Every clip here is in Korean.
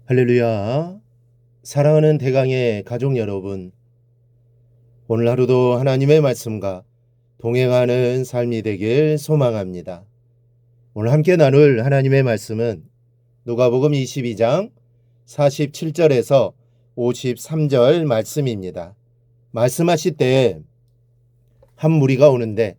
할렐루야. 사랑하는 대강의 가족 여러분, 오늘 하루도 하나님의 말씀과 동행하는 삶이 되길 소망합니다. 오늘 함께 나눌 하나님의 말씀은 누가복음 22장 47절에서 53절 말씀입니다. 말씀하실 때에 한 무리가 오는데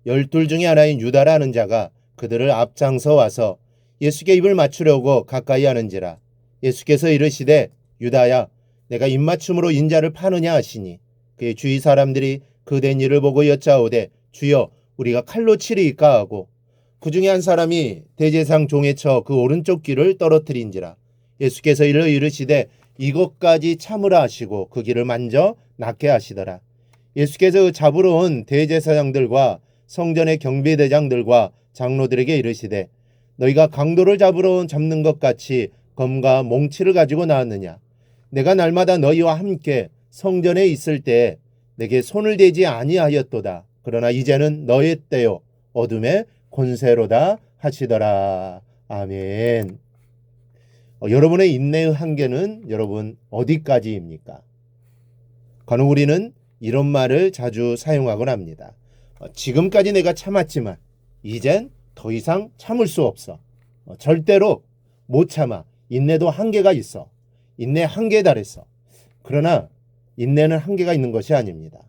12 중에 하나인 유다라는 자가 그들을 앞장서 와서 예수께 입을 맞추려고 가까이 하는지라. 예수께서 이르시되 유다야, 내가 입맞춤으로 인자를 파느냐 하시니, 그의 주위 사람들이 그 된 일을 보고 여짜오되 주여, 우리가 칼로 치리이까 하고, 그 중에 한 사람이 대제사장 종에 쳐 그 오른쪽 귀를 떨어뜨린지라. 예수께서 이르시되 이것까지 참으라 하시고 그 귀를 만져 낫게 하시더라. 예수께서 잡으러 온 대제사장들과 성전의 경비대장들과 장로들에게 이르시되 너희가 강도를 잡는 것 같이 검과 몽치를 가지고 나왔느냐? 내가 날마다 너희와 함께 성전에 있을 때에 내게 손을 대지 아니하였도다. 그러나 이제는 너의 때요 어둠의 권세로다 하시더라. 아멘. 여러분의 인내의 한계는 여러분 어디까지입니까? 간혹 우리는 이런 말을 자주 사용하곤 합니다. 지금까지 내가 참았지만 이젠 더 이상 참을 수 없어. 절대로 못 참아. 인내도 한계가 있어. 인내 한계에 달했어. 그러나 인내는 한계가 있는 것이 아닙니다.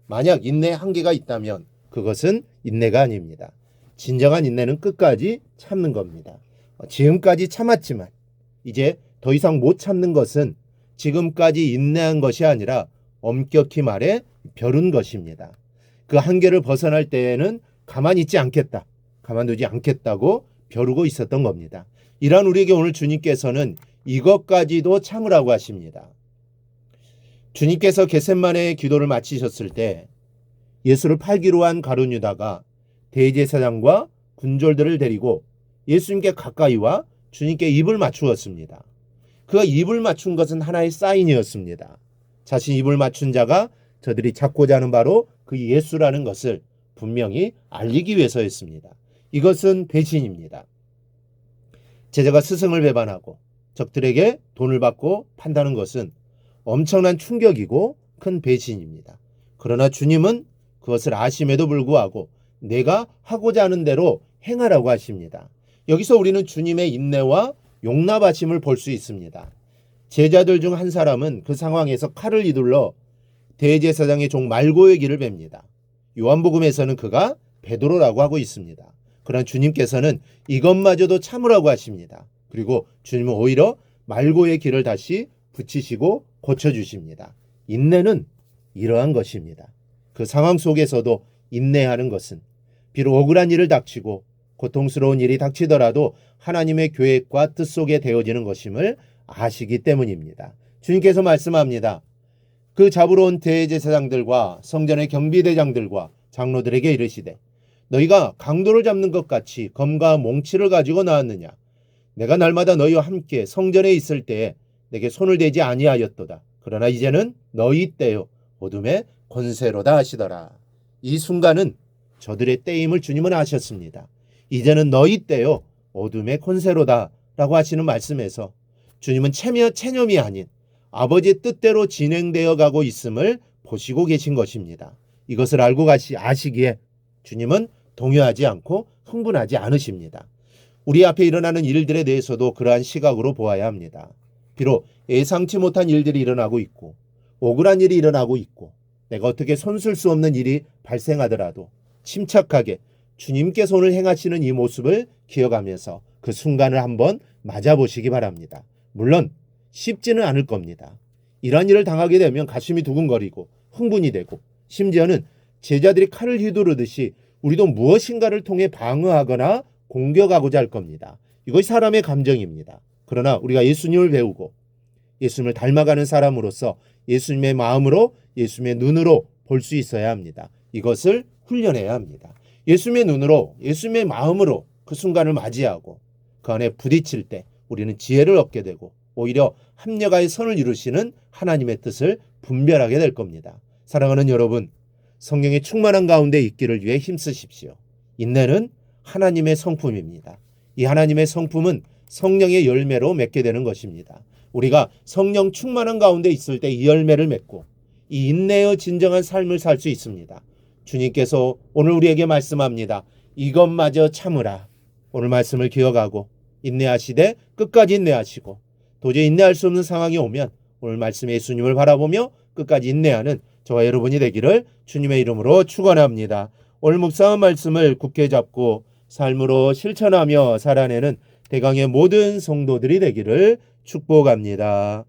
만약 인내에 한계가 있다면 그것은 인내가 아닙니다. 진정한 인내는 끝까지 참는 겁니다. 지금까지 참았지만 이제 더 이상 못 참는 것은 지금까지 인내한 것이 아니라 엄격히 말해 벼른 것입니다. 그 한계를 벗어날 때에는 가만히 있지 않겠다. 가만두지 않겠다고 벼르고 있었던 겁니다. 이러한 우리에게 오늘 주님께서는 이것까지도 참으라고 하십니다. 주님께서 겟세마네의 기도를 마치셨을 때 예수를 팔기로 한 가룟 유다가 대제사장과 군졸들을 데리고 예수님께 가까이 와 주님께 입을 맞추었습니다. 그가 입을 맞춘 것은 하나의 사인이었습니다. 자신 입을 맞춘 자가 저들이 찾고자 하는 바로 그 예수라는 것을 분명히 알리기 위해서였습니다. 이것은 배신입니다. 제자가 스승을 배반하고 적들에게 돈을 받고 판다는 것은 엄청난 충격이고 큰 배신입니다. 그러나 주님은 그것을 아심에도 불구하고 내가 하고자 하는 대로 행하라고 하십니다. 여기서 우리는 주님의 인내와 용납하심을 볼 수 있습니다. 제자들 중 한 사람은 그 상황에서 칼을 휘둘러 대제사장의 종 말고의 길을 뱁니다. 요한복음에서는 그가 베드로라고 하고 있습니다. 그러나 주님께서는 이것마저도 참으라고 하십니다. 그리고 주님은 오히려 말고의 길을 다시 붙이시고 고쳐주십니다. 인내는 이러한 것입니다. 그 상황 속에서도 인내하는 것은 비록 억울한 일을 닥치고 고통스러운 일이 닥치더라도 하나님의 계획과 뜻 속에 되어지는 것임을 아시기 때문입니다. 주님께서 말씀합니다. 그 잡으러 온 대제사장들과 성전의 경비대장들과 장로들에게 이르시되 너희가 강도를 잡는 것 같이 검과 몽치를 가지고 나왔느냐? 내가 날마다 너희와 함께 성전에 있을 때에 내게 손을 대지 아니하였도다. 그러나 이제는 너희 때요 어둠의 권세로다 하시더라. 이 순간은 저들의 때임을 주님은 아셨습니다. 이제는 너희 때요 어둠의 권세로다 라고 하시는 말씀에서 주님은 체념이 아닌 아버지의 뜻대로 진행되어 가고 있음을 보시고 계신 것입니다. 이것을 알고 아시기에 주님은 동요하지 않고 흥분하지 않으십니다. 우리 앞에 일어나는 일들에 대해서도 그러한 시각으로 보아야 합니다. 비록 예상치 못한 일들이 일어나고 있고 억울한 일이 일어나고 있고 내가 어떻게 손쓸 수 없는 일이 발생하더라도 침착하게 주님께 손을 행하시는 이 모습을 기억하면서 그 순간을 한번 맞아보시기 바랍니다. 물론 쉽지는 않을 겁니다. 이러한 일을 당하게 되면 가슴이 두근거리고 흥분이 되고 심지어는 제자들이 칼을 휘두르듯이 우리도 무엇인가를 통해 방어하거나 공격하고자 할 겁니다. 이것이 사람의 감정입니다. 그러나 우리가 예수님을 배우고 예수님을 닮아가는 사람으로서 예수님의 마음으로 예수님의 눈으로 볼 수 있어야 합니다. 이것을 훈련해야 합니다. 예수님의 눈으로 예수님의 마음으로 그 순간을 맞이하고 그 안에 부딪힐 때 우리는 지혜를 얻게 되고 오히려 합력하여 선을 이루시는 하나님의 뜻을 분별하게 될 겁니다. 사랑하는 여러분, 성령의 충만한 가운데 있기를 위해 힘쓰십시오. 인내는 하나님의 성품입니다. 이 하나님의 성품은 성령의 열매로 맺게 되는 것입니다. 우리가 성령 충만한 가운데 있을 때 이 열매를 맺고 이 인내의 진정한 삶을 살 수 있습니다. 주님께서 오늘 우리에게 말씀합니다. 이것마저 참으라. 오늘 말씀을 기억하고 인내하시되 끝까지 인내하시고 도저히 인내할 수 없는 상황이 오면 오늘 말씀의 예수님을 바라보며 끝까지 인내하는 저와 여러분이 되기를 주님의 이름으로 축원합니다. 오늘 묵상한 말씀을 굳게 잡고 삶으로 실천하며 살아내는 대강의 모든 성도들이 되기를 축복합니다.